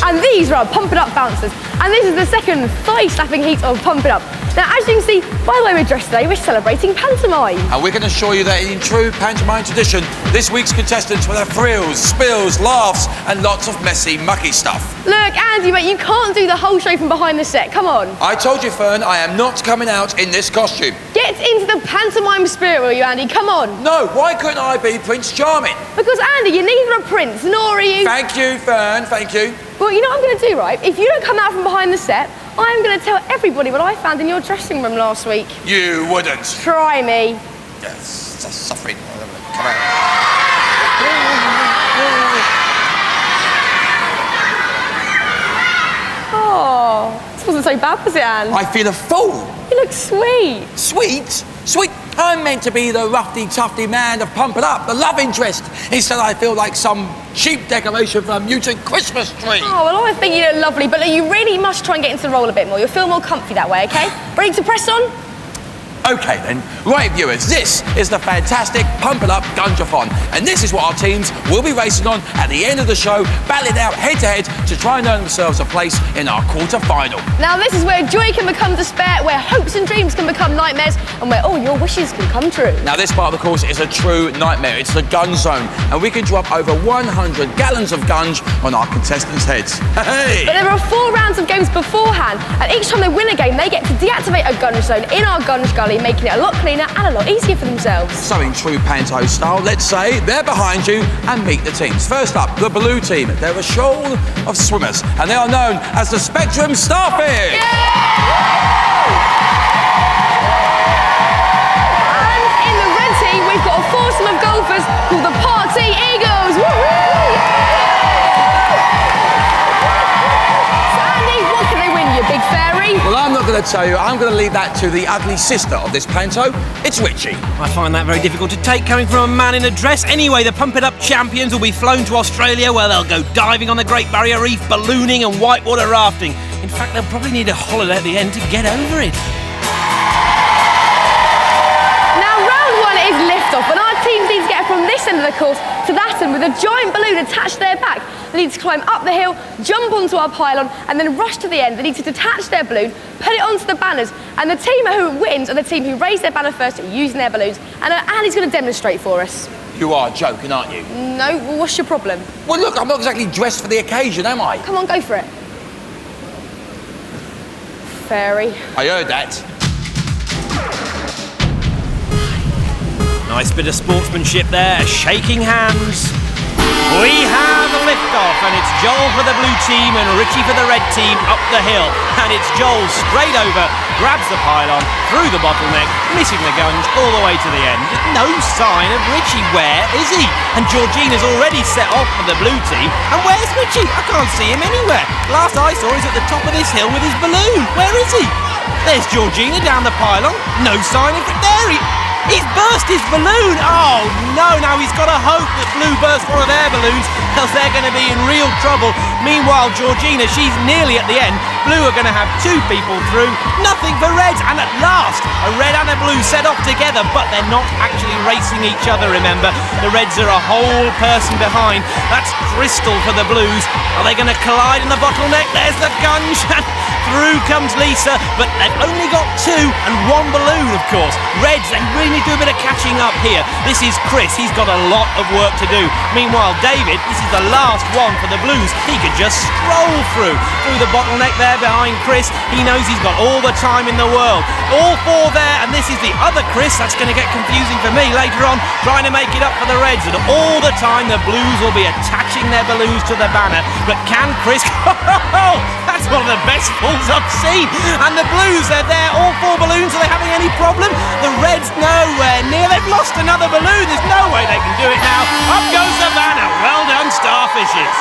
And these are our Pump It Up bouncers. And this is the second thigh-slapping heat of Pump It Up. Now, as you can see, by the way we're dressed today, we're celebrating pantomime. And we're going to assure you that in true pantomime tradition, this week's contestants will have thrills, spills, laughs, and lots of messy, mucky stuff. Look, Andy, mate, you can't do the whole show from behind the set. Come on. I told you, Fearne, I am not coming out in this costume. Get into the pantomime spirit, will you, Andy? Come on. No, why couldn't I be Prince Charming? Because, Andy, you're neither a prince, nor are you... Thank you, Fearne, thank you. Well, you know what I'm going to do, right? If you don't come out from behind the set, I'm going to tell everybody what I found in your dressing room last week. You wouldn't. Try me. Yes, that's suffering. Come on. Oh, this wasn't so bad, was it, Anne? I feel a fool. You look sweet. Sweet? Sweet? I'm meant to be the roughy-tufty man of Pump It Up, the love interest. Instead, I feel like some cheap decoration for a mutant Christmas tree. Oh, well, I think you look lovely, but you really must try and get into the role a bit more. You'll feel more comfy that way, OK? Ready to press on? OK, then. Right, viewers, this is the fantastic Pump It Up Gunjathon. And this is what our teams will be racing on at the end of the show, battling out head-to-head to try and earn themselves a place in our quarter-final. Now, this is where joy can become despair, where hopes and dreams can become nightmares, and where all your wishes can come true. Now, this part of the course is a true nightmare. It's the gun zone, and we can drop over 100 gallons of gunge on our contestants' heads. Hey! But there are 4 rounds of games beforehand, and each time they win a game, they get to deactivate a gunge zone in our gunge gully, making it a lot cleaner and a lot easier for themselves. So in true panto style, let's say they're behind you and meet the teams. First up, the blue team. They're a shoal of swimmers, and they are known as the Spectrum Starfish. And in the red team, we've got a foursome of golfers called the Party Eagles. Woohoo! So Andy, what can they win, you big fairy? Well, I'm not going to tell you. I'm going to leave that to the ugly sister of this panto. It's Richie. I find that very difficult to take coming from a man in a dress. Anyway, the Pump It Up champions will be flown to Australia where they'll go diving on the Great Barrier Reef, ballooning and whitewater rafting. In fact, they'll probably need a holiday at the end to get over it. Now, round 1 is liftoff, and our teams need to get from this end of the course to that end with a giant balloon attached to their back. They need to climb up the hill, jump onto our pylon, and then rush to the end. They need to detach their balloon, put it onto the banners, and the team who wins are the team who raise their banner first using their balloons. And Andy's going to demonstrate for us. You are joking, aren't you? No, well, what's your problem? Well, look, I'm not exactly dressed for the occasion, am I? Come on, go for it. Fairy. I heard that. Nice bit of sportsmanship there, shaking hands. We have a liftoff, and it's Joel for the blue team and Richie for the red team up the hill. And it's Joel straight over, grabs the pylon, through the bottleneck, missing the gunge all the way to the end. No sign of Richie. Where is he? And Georgina's already set off for the blue team. And where's Richie? I can't see him anywhere. Last I saw he's at the top of this hill with his balloon. Where is he? There's Georgina down the pylon. No sign of it there. He's burst his balloon! Oh no, now he's got to hope that Blue burst one of their balloons, else they're going to be in real trouble. Meanwhile, Georgina, she's nearly at the end. Blue are going to have 2 people through, nothing for Reds, and at last, a red and a blue set off together, but they're not actually racing each other, remember. The Reds are a whole person behind. That's Crystal for the Blues. Are they going to collide in the bottleneck? There's the gunge, and through comes Lisa, but they've only got 2 and 1 balloon, of course. Reds, they really need to do a bit of catching up here. This is Chris, he's got a lot of work to do. Meanwhile, David, this is the last one for the Blues. He could just stroll through the bottleneck there behind Chris. He knows he's got all the time in the world. All 4 there, and this is the other Chris. That's going to get confusing for me later on, trying to make it up for the Reds. And all the time, the Blues will be attaching their balloons to the banner. But can Chris... That's one of the best falls I've seen. And the Blues, they're there, all 4 balloons. Are they having any problem? The Reds, nowhere near. They've lost another balloon. There's no way they can do it now. Up goes the banner. Well done, Starfishes.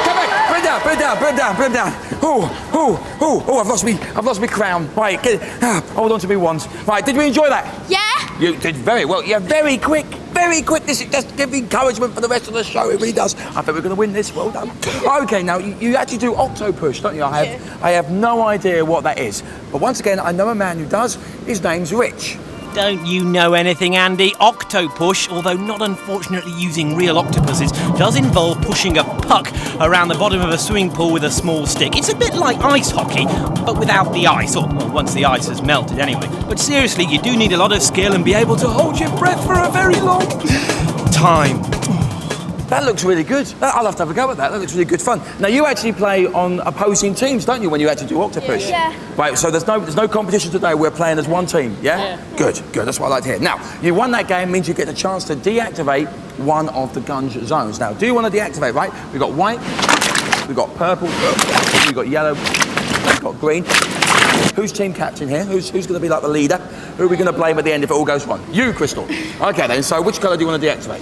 Come back. put it down. Oh, I've lost me crown. Right, hold on to me once. Right, did we enjoy that? Yeah. You did very well. Yeah, very quick. This just gives encouragement for the rest of the show. It really does. I think we're going to win this. Well done. Okay, now you actually do octo push, don't you? I have no idea what that is. But once again, I know a man who does. His name's Rich. Don't you know anything, Andy? Octopush, although not unfortunately using real octopuses, does involve pushing a puck around the bottom of a swimming pool with a small stick. It's a bit like ice hockey, but without the ice, or well, once the ice has melted anyway. But seriously, you do need a lot of skill and be able to hold your breath for a very long time. That looks really good. I'll have to have a go at that. That looks really good fun. Now, you actually play on opposing teams, don't you, when you actually do octopush? Yeah. Right, so there's no competition today. We're playing as one team, yeah? Good. That's what I like to hear. Now, you won that game, means you get the chance to deactivate one of the gun zones. Now, do you want to deactivate, right? We've got white, we've got purple, we've got yellow, we've got green. Who's team captain here? Who's going to be like the leader? Who are we going to blame at the end if it all goes wrong? You, Crystal. Okay, then, so which colour do you want to deactivate?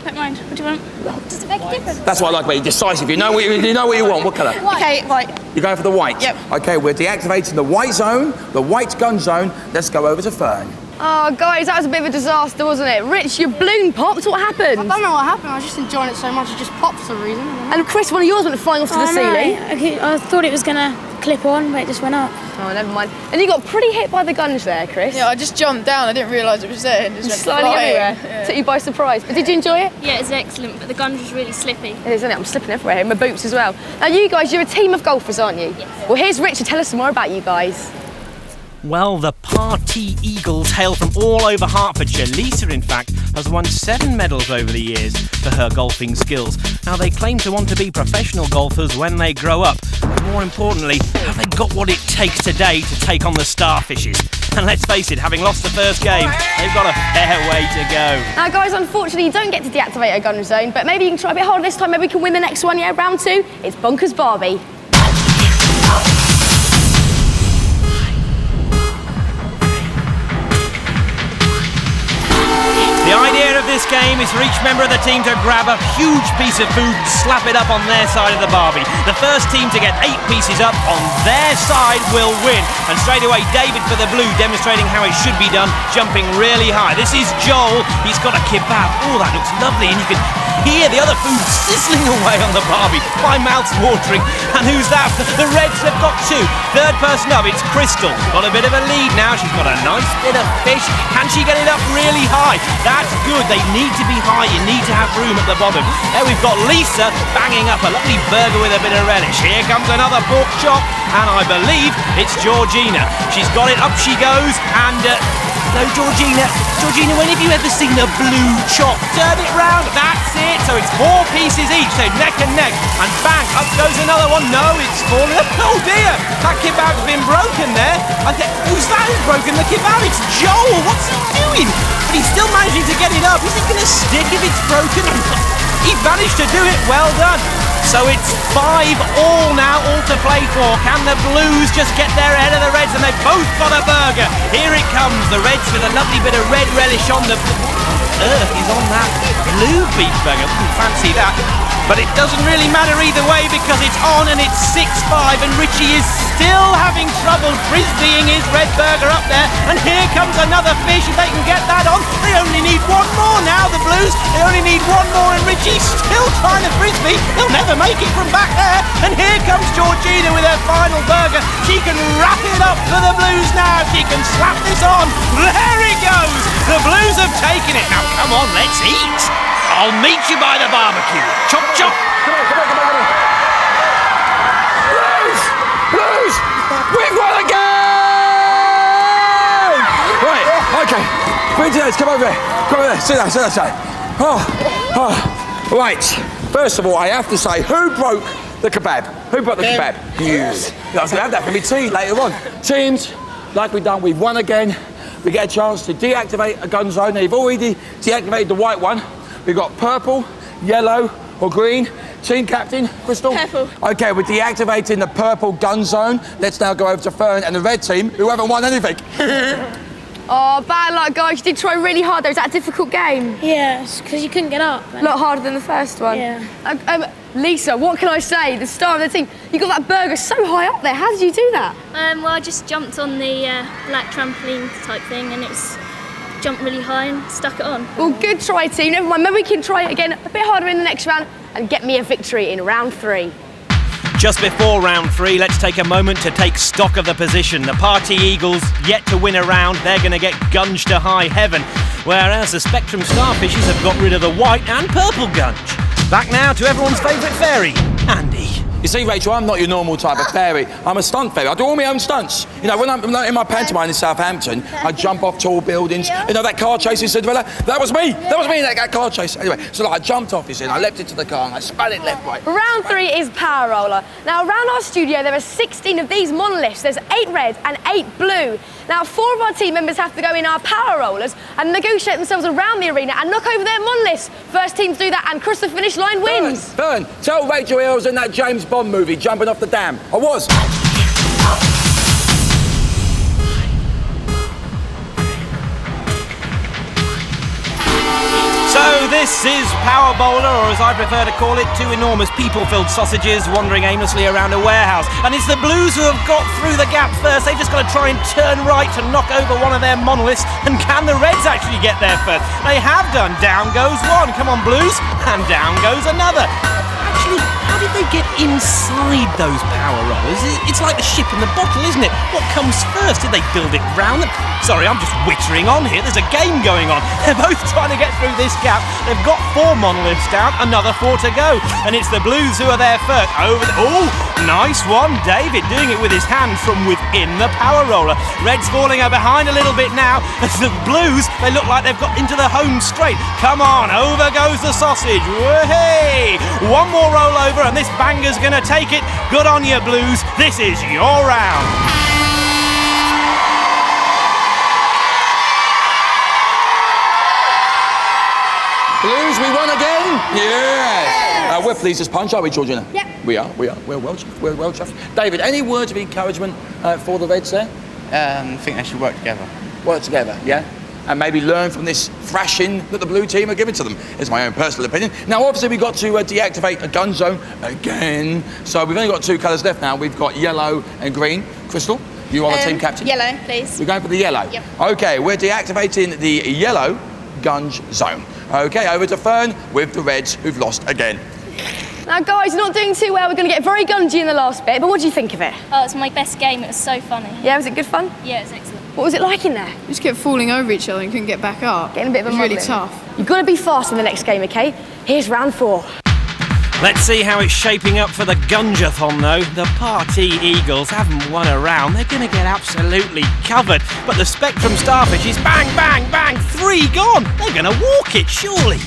Don't mind. What do you want? Does it make a difference? That's what I like about you, decisive. You know what you want. What colour? Okay, white. You're going for the white? Yep. Okay, we're deactivating the white zone, the white gun zone. Let's go over to Fearne. Oh, guys, that was a bit of a disaster, wasn't it? Rich, your balloon popped. What happened? I don't know what happened. I was just enjoying it so much it just popped for some reason. And Chris, one of yours went flying off to the ceiling. I thought it was going to clip on, but it just went up. Oh, never mind. And you got pretty hit by the guns there, Chris. Yeah, I just jumped down. I didn't realise it was there. And just went Sliding flying. everywhere. Yeah. Took you by surprise. But did you enjoy it? Yeah, it's excellent, but the gun was really slippy. It is, isn't it? I'm slipping everywhere here. My boots as well. Now, you guys, you're a team of golfers, aren't you? Yes. Well, here's Richard. Tell us some more about you guys. Well, the Party Eagles hail from all over Hertfordshire. Lisa, in fact, has won 7 medals over the years for her golfing skills. Now, they claim to want to be professional golfers when they grow up. But more importantly, have they got what it takes today to take on the Starfishes? And let's face it, having lost the first game, they've got a fair way to go. Now, guys, unfortunately, you don't get to deactivate a gun zone, but maybe you can try a bit harder this time. Maybe we can win the next one, yeah? Round 2, it's Bonkers Barbie. The idea of this game is for each member of the team to grab a huge piece of food and slap it up on their side of the Barbie. The first team to get 8 pieces up on their side will win. And straight away, David for the blue, demonstrating how it should be done, jumping really high. This is Joel. He's got a kebab. Oh, that looks lovely. And you can hear the other food sizzling away on the Barbie. My mouth's watering. And who's that? The Reds have got 2. Third person up, it's Crystal. Got a bit of a lead now. She's got a nice bit of fish. Can she get it up really high? That's good. They need to be high. You need to have room at the bottom. There we've got Lisa banging up a lovely burger with a bit of relish. Here comes another pork chop. And I believe it's Georgina. She's got it. Up she goes. And no, Georgina, when have you ever seen a blue chop? Turn it round. That's it. So it's 4 pieces each. So neck and neck. And bang, up goes another one. No, it's fallen. Oh dear, that kebab's been broken there. Who's that who's broken the kebab? It's Joel. What's he doing? But he's still managing to get it up. Is it going to stick if it's broken? He managed to do it. Well done. So it's 5 all now, all to play for. Can the Blues just get there ahead of the Reds? And they've both got a burger. Here it comes. The Reds with a lovely bit of red relish on the... Earth is on that blue beef burger. Wouldn't fancy that. But it doesn't really matter either way because it's on and it's 6-5 and Richie is still having trouble frisbeeing his red burger up there. And here comes another fish. If they can get that on, they only need 1 more now, the Blues. They only need 1 more and Richie's still trying to frisbee. He'll never make it from back there. And here comes Georgina with her final burger. She can wrap it up for the Blues now. She can slap this on. There it goes. The Blues have taken it. Now come on, let's eat. I'll meet you by the barbecue. Chop, chop. Come on. Blues! We've won again! Right, okay. Bridget, come over there. Sit down. Oh. Right. First of all, I have to say, who broke the kebab? Who broke the kebab? You. I was going to have that for me tea later on. Teams, like we've done, we've won again. We get a chance to deactivate a gun zone. They've already deactivated the white one. We've got purple, yellow, or green. Team captain, Crystal? Purple. Okay, we're deactivating the purple gun zone. Let's now go over to Fearne and the red team, who haven't won anything. Oh, bad luck, guys. You did try really hard, though. Was that a difficult game? Yeah, because you couldn't get up. A lot harder than the first one. Yeah. Lisa, what can I say? The star of the team. You got that burger so high up there. How did you do that? Well, I just jumped on the black trampoline type thing and it's jumped really high and stuck it on. Well, good try, team. Never mind. Maybe we can try it again a bit harder in the next round and get me a victory in round 3. Just before round 3, let's take a moment to take stock of the position. The Party Eagles yet to win a round. They're going to get gunged to high heaven, whereas the Spectrum Starfishes have got rid of the white and purple gunge. Back now to everyone's favourite fairy, Andy. You see, Rachel, I'm not your normal type of fairy. I'm a stunt fairy. I do all my own stunts. You know, when I'm in my pantomime in Southampton, I jump off tall buildings. You know that car chase in Cinderella? That was me. That was me in that car chase. Anyway, so I jumped off, you see, and I leapt into the car and I spun it left, right. Round 3 is Power Roller. Now, around our studio, there are 16 of these monoliths. There's 8 red and 8 blue. Now, 4 of our team members have to go in our Power Rollers and negotiate themselves around the arena and knock over their monoliths. First team to do that and cross the finish line wins. Fearne, tell Rachel I was in that James Bond movie, jumping off the dam. I was. So this is Power Bowler, or as I prefer to call it, 2 enormous people-filled sausages wandering aimlessly around a warehouse. And it's the Blues who have got through the gap first. They've just got to try and turn right to knock over one of their monoliths. And can the Reds actually get there first? They have done. Down goes one. Come on, Blues. And down goes another. Actually, how did they get inside those power rollers? It's like the ship in the bottle, isn't it? What comes first? Did they build it round them? Sorry, I'm just wittering on here. There's a game going on. They're both trying to get through this gap. They've got 4 monoliths down, another 4 to go. And it's the Blues who are there first. Oh, nice one. David doing it with his hand from within the power roller. Red's falling behind a little bit now. As the Blues, they look like they've got into the home straight. Come on, over goes the sausage. Hey! One more roll over and this banger's going to take it. Good on you, Blues. This is your round. Blues, we won again? Yes! We're pleased as punch, aren't we, Georgina? Yep. We are. We're well chuffed. David, any words of encouragement for the Reds there? I think they should work together. Work together, yeah? And maybe learn from this thrashing that the blue team are giving to them, is my own personal opinion. Now, obviously, we've got to deactivate a gun zone again. So we've only got 2 colours left now. We've got yellow and green. Crystal, you are the team captain? Yellow, please. We're going for the yellow? Yep. OK, we're deactivating the yellow gunge zone. OK, over to Fearne with the Reds, who've lost again. Now, guys, you're not doing too well. We're going to get very gungy in the last bit, but what do you think of it? Oh, it's my best game. It was so funny. Yeah, was it good fun? Yeah, it was excellent. What was it like in there? We just kept falling over each other and couldn't get back up. Getting a bit of a It was really muddling. tough. You've got to be fast in the next game, OK? Here's round 4. Let's see how it's shaping up for the Gungeathon, though. The Party Eagles haven't won a round. They're going to get absolutely covered. But the Spectrum Starfish is bang, bang, bang, 3 gone. They're going to walk it, surely.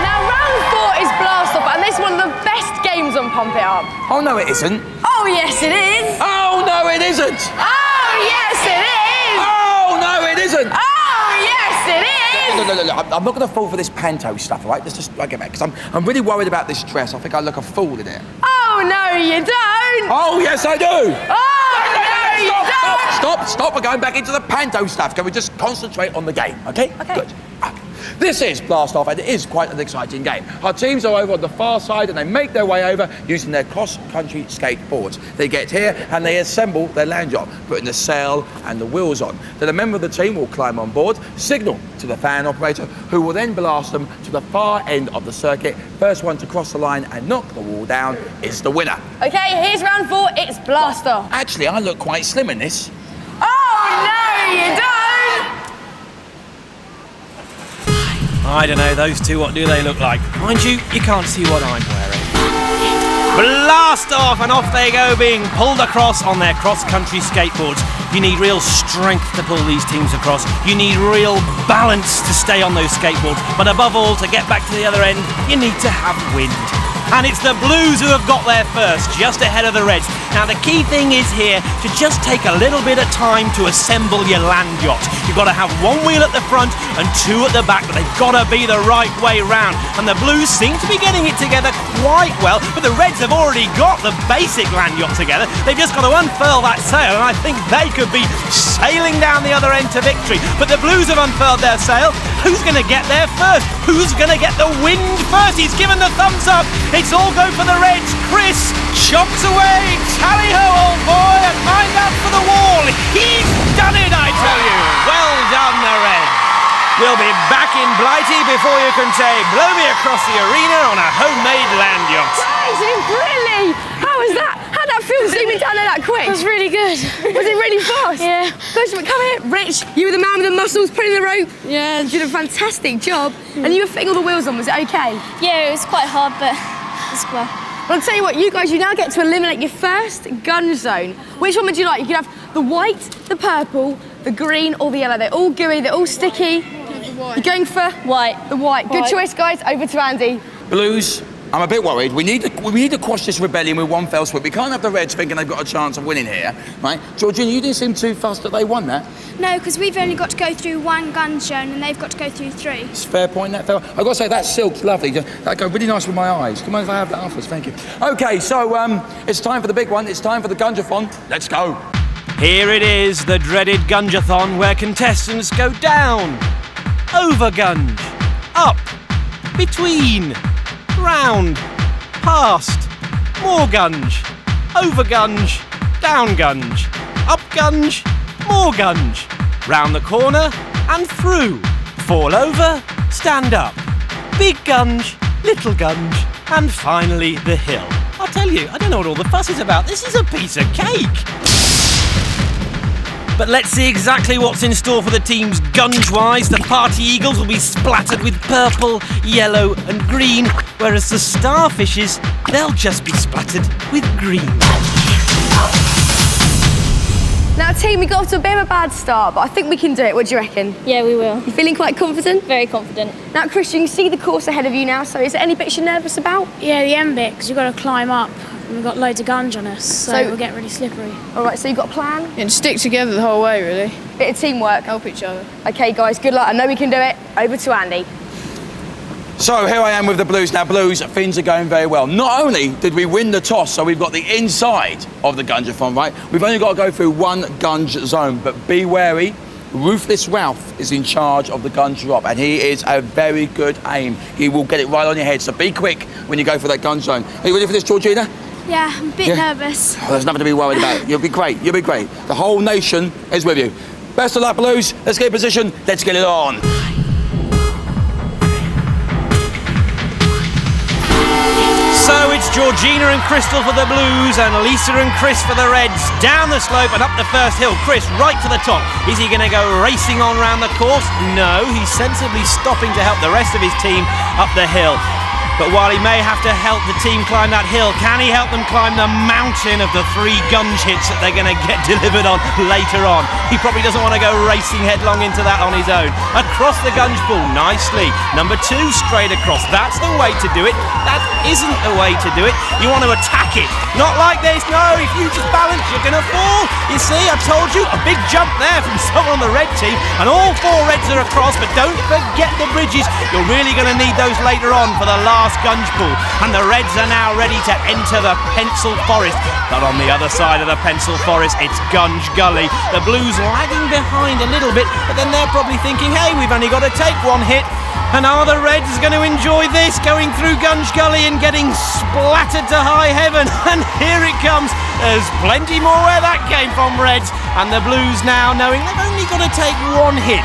Now, round 4 is Blast Off, and this is one of the best games on Pump It Up. Oh, no, it isn't. Oh, yes, it is. Oh, no, it isn't. Oh, yes, it is. Oh, no, it isn't. Oh, yes, it is. Look, I'm not going to fall for this panto stuff, all right? Let's just get back, because I'm really worried about this dress. I think I look a fool in it. Oh, no, you don't. Oh, yes, I do. Oh, no, you don't. Stop. We're going back into the panto stuff. Can we just concentrate on the game, OK? OK. Good. This is Blast Off, and it is quite an exciting game. Our teams are over on the far side, and they make their way over using their cross-country skateboards. They get here, and they assemble their land yacht, putting the sail and the wheels on. Then a member of the team will climb on board, signal to the fan operator, who will then blast them to the far end of the circuit. First one to cross the line and knock the wall down is the winner. OK, here's round 4. It's Blast Off. Actually, I look quite slim in this. Oh, no, you don't. I don't know, those two, what do they look like? Mind you, you can't see what I'm wearing. Blast off, and off they go, being pulled across on their cross-country skateboards. You need real strength to pull these teams across. You need real balance to stay on those skateboards. But above all, to get back to the other end, you need to have wind. And it's the Blues who have got there first, just ahead of the Reds. Now the key thing is here to just take a little bit of time to assemble your land yacht. You've got to have one wheel at the front and two at the back, but they've got to be the right way round. And the Blues seem to be getting it together quite well, but the Reds have already got the basic land yacht together. They've just got to unfurl that sail, and I think they could be sailing down the other end to victory. But the Blues have unfurled their sail. Who's going to get there first? Who's going to get the wind first? He's given the thumbs up. It's all go for the Reds. Chris chocks away. Tally-ho, old boy, and mind out for the wall. He's done it, I tell you. Well done, the Reds. We'll be back in Blighty before you can say blow me across the arena on a homemade land yacht. Guys, brilliant! How was that? How'd that feel zooming down there that quick? It was really good. Was it really fast? Yeah. Guys, come here. Rich, you were the man with the muscles pulling the rope. Yeah. You did a fantastic job. And you were fitting all the wheels on. Was it okay? Yeah, it was quite hard, but it's well. Well, I'll tell you what, you guys, you now get to eliminate your first gun zone. Which one would you like? You could have the white, the purple, the green, or the yellow. They're all gooey, they're all sticky. You're going for White. the white. Good White. choice, guys. Over to Andy. Blues, I'm a bit worried. We need to quash this rebellion with one fell swoop. We can't have the Reds thinking they've got a chance of winning here, right? Georgina, you didn't seem too fussed that they won that. No, because we've only got to go through one gun zone and they've got to go through three. It's a fair point, that fella. I've got to say, that silk's lovely. That go really nice with my eyes. Come on, if I have that afterwards, thank you. OK, so it's time for the big one. It's time for the Gunjathon. Let's go. Here it is, the dreaded Gunjathon, where contestants go down, over gunge, up, between, round, past, more gunge, over gunge, down gunge, up gunge, more gunge, round the corner and through, fall over, stand up, big gunge, little gunge, and finally the hill. I'll tell you, I don't know what all the fuss is about. This is a piece of cake. But let's see exactly what's in store for the teams gunge-wise. The Party Eagles will be splattered with purple, yellow and green, whereas the Starfishes, they'll just be splattered with green. Now, team, we got off to a bit of a bad start, but I think we can do it. What do you reckon? Yeah, we will. You feeling quite confident? Very confident. Now, Chris, you can see the course ahead of you now, so is there any bits you're nervous about? Yeah, the end bit, because you've got to climb up. And we've got loads of gunge on us, so So- we'll get really slippery. All right, so you've got a plan? And stick together the whole way, really. Bit of teamwork. Help each other. OK, guys, good luck. I know we can do it. Over to Andy. So here I am with the Blues. Now, Blues, things are going very well. Not only did we win the toss, so we've got the inside of the Gunjathon, right? We've only got to go through one gunge zone, but be wary. Ruthless Ralph is in charge of the gunge drop, and he is a very good aim. He will get it right on your head, so be quick when you go for that gunge zone. Are you ready for this, Georgina? Yeah, I'm a bit nervous. Oh, there's nothing to be worried about. You'll be great. You'll be great. The whole nation is with you. Best of luck, Blues. Let's get in position. Let's get it on. So it's Georgina and Crystal for the Blues and Lisa and Chris for the Reds. Down the slope and up the first hill. Chris right to the top. Is he going to go racing on round the course? No, he's sensibly stopping to help the rest of his team up the hill. But while he may have to help the team climb that hill, can he help them climb the mountain of the 3 gunge hits that they're going to get delivered on later on? He probably doesn't want to go racing headlong into that on his own. Across the gunge pool, nicely. Number 2, straight across. That's the way to do it. That isn't the way to do it. You want to attack it. Not like this. No, if you just balance, you're going to fall. You see, I told you, a big jump there from someone on the red team. And all 4 Reds are across, but don't forget the bridges. You're really going to need those later on for the last gunge pool. And the Reds are now ready to enter the Pencil Forest. But on the other side of the Pencil Forest, it's Gunge Gully. The Blues lagging behind a little bit, but then they're probably thinking, hey, we've only got to take 1 hit. And are the Reds going to enjoy this, going through Gunge Gully and getting splattered to high heaven? And here it comes. There's plenty more where that came from, Reds. And the Blues now knowing they've only got to take 1 hit.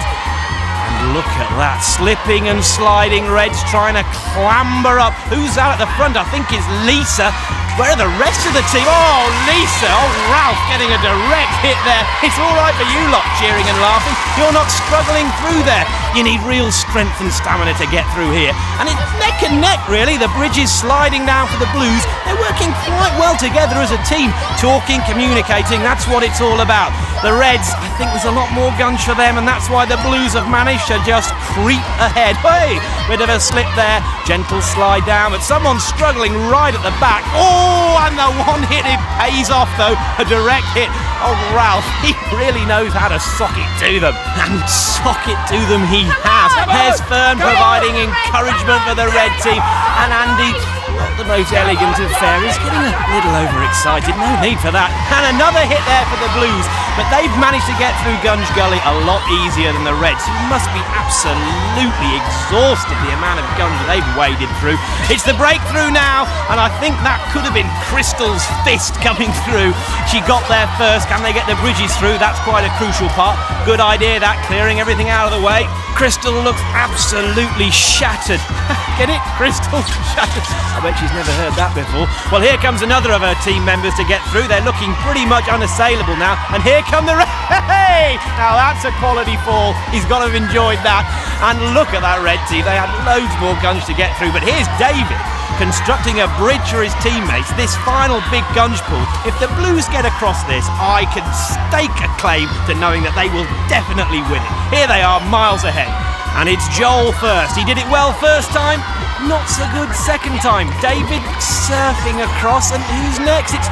And look at that, slipping and sliding Reds trying to clamber up. Who's out at the front? I think it's Lisa. Where are the rest of the team? Oh, Lisa, oh, Ralph getting a direct hit there. It's all right for you lot cheering and laughing. You're not struggling through there. You need real strength and stamina to get through here. And it's neck and neck, really. The bridge is sliding down for the Blues. They're working quite well together as a team. Talking, communicating, that's what it's all about. The Reds, I think there's a lot more gunge for them, and that's why the Blues have managed to just creep ahead. Hey, bit of a slip there, gentle slide down, but someone's struggling right at the back. Oh, and the one hit, it pays off though, a direct hit. Oh, Ralph, he really knows how to sock it to them. And sock it to them he has. There's Fearne providing encouragement for the red team. And Andy, not the most elegant of fairies, getting a little overexcited. No need for that. And another hit there for the Blues. But they've managed to get through Gunge Gully a lot easier than the Reds, who must be absolutely exhausted the amount of gunge they've waded through. It's the breakthrough now, and I think that could have been Crystal's fist coming through. She got there first. Can they get the bridges through? That's quite a crucial part. Good idea, that, clearing everything out of the way. Crystal looks absolutely shattered. Get it? Crystal shattered. I bet she's never heard that before. Well, here comes another of her team members to get through. They're looking pretty much unassailable now. And here come the... Hey! Now that's a quality fall. He's got to have enjoyed that. And look at that red team. They had loads more gunge to get through. But here's David constructing a bridge for his teammates. This final big gunge pull. If the Blues get across this, I can stake a claim to knowing that they will definitely win it. Here they are, miles ahead. And it's Joel first. He did it well first time, not so good second time. David surfing across, and who's next? It's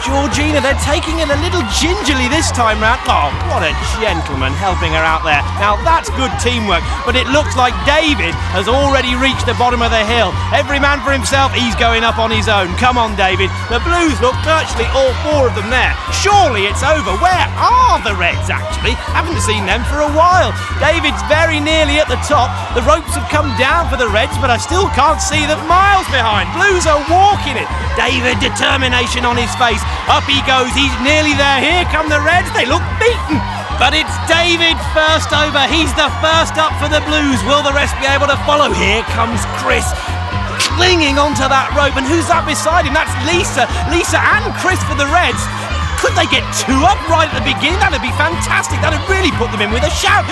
Georgina. They're taking it a little gingerly this time round. Oh, what a gentleman helping her out there. Now that's good teamwork, but it looks like David has already reached the bottom of the hill. Every man for himself, he's going up on his own. Come on, David. The Blues look virtually all four of them there. Surely it's over. Where are the Reds, actually? Haven't seen them for a while. David's very nearly at the top. The ropes have come down for the Reds, but I still can't see them miles behind. Blues are walking it. David, determination on his face. Up he goes, he's nearly there. Here come the Reds, they look beaten. But it's David first over. He's the first up for the Blues. Will the rest be able to follow? Here comes Chris, clinging onto that rope. And who's that beside him? That's Lisa. Lisa and Chris for the Reds. Could they get two up right at the beginning? That'd be fantastic. That'd really put them in with a shout.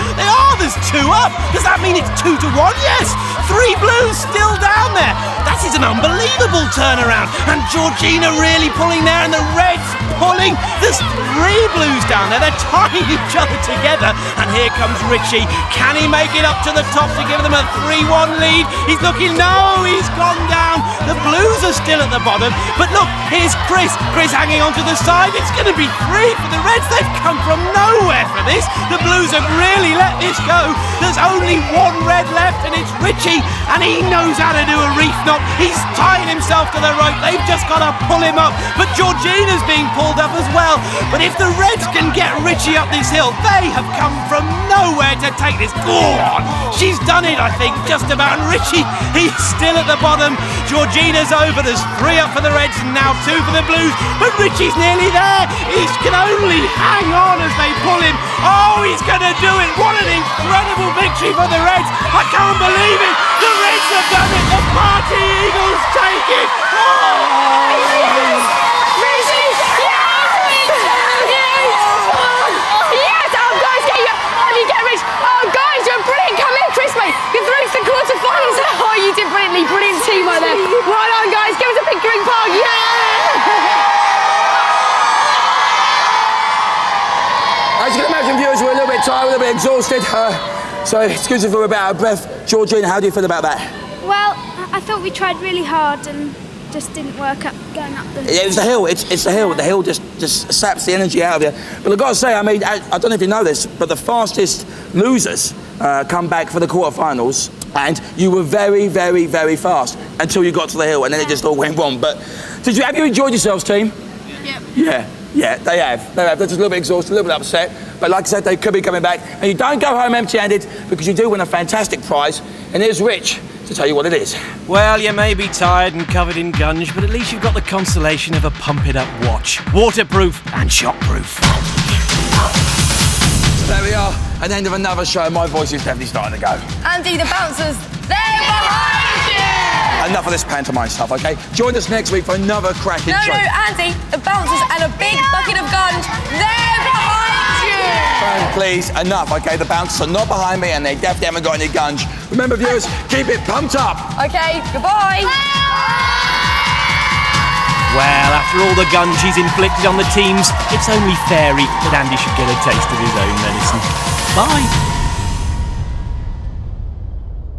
There's two up. Does that mean it's 2-1? Yes. 3 Blues still down there. That is an unbelievable turnaround. And Georgina really pulling there, and the Reds pulling. There's 3 Blues down there. They're tying each other together. And here comes Richie. Can he make it up to the top to give them a 3-1 lead? He's looking. No, he's gone down. The Blues are still at the bottom. But look, here's Chris. Chris hanging onto the side. It's going to be 3 for the Reds. They've come from nowhere for this. The Blues have really let this go. There's only 1 Red left, and it's Richie, and he knows how to do a reef knot. He's tying himself to the rope. They've just got to pull him up. But Georgina's being pulled up as well. But if the Reds can get Richie up this hill, they have come from nowhere to take this. Go on. She's done it, I think, just about. And Richie, he's still at the bottom. Georgina's over. There's 3 up for the Reds and now 2 for the Blues. But Richie's nearly there. He can only hang on as they pull him. Oh, he's going to do it. What an incredible victory for the Reds. I can't believe it. The Reds have done it. The Party Eagles take it. Oh, Yes! Richie! Yes! Oh, guys, get you. Oh, you get Rich. Oh, guys, you're brilliant. Come in, Chris, mate. You're through to the quarterfinals. Oh, you did brilliantly. Brilliant teamwork there. Right on, guys. Give us a big drink park. Yeah! As you can imagine, viewers, we're a little bit tired, a little bit exhausted. So excuse me if we're a bit out of breath. Georgina, how do you feel about that? Well, I thought we tried really hard and just didn't work up going up the... Yeah, it was the hill. It's the hill. The hill just saps the energy out of you. But I've got to say, I mean, I don't know if you know this, but the fastest losers come back for the quarterfinals, and you were very, very, very fast until you got to the hill, and then it just all went wrong. But have you enjoyed yourselves, team? Yep. Yeah, they have. They're just a little bit exhausted, a little bit upset. But like I said, they could be coming back. And you don't go home empty-handed, because you do win a fantastic prize. And here's Rich to tell you what it is. Well, you may be tired and covered in gunge, but at least you've got the consolation of a pump-it-up watch. Waterproof and shockproof. So there we are, at the end of another show. My voice is definitely starting to go. Andy, the bouncers, they're behind you! Enough of this pantomime stuff, okay? Join us next week for another cracking show. No, Andy, the bouncers and a big bucket of gunge, they're behind you! Fran, please, enough, okay? The bouncers are not behind me, and they definitely haven't got any gunge. Remember, viewers, keep it pumped up. Okay, goodbye. Well, after all the gunge he's inflicted on the teams, it's only fair that Andy should get a taste of his own medicine. Bye.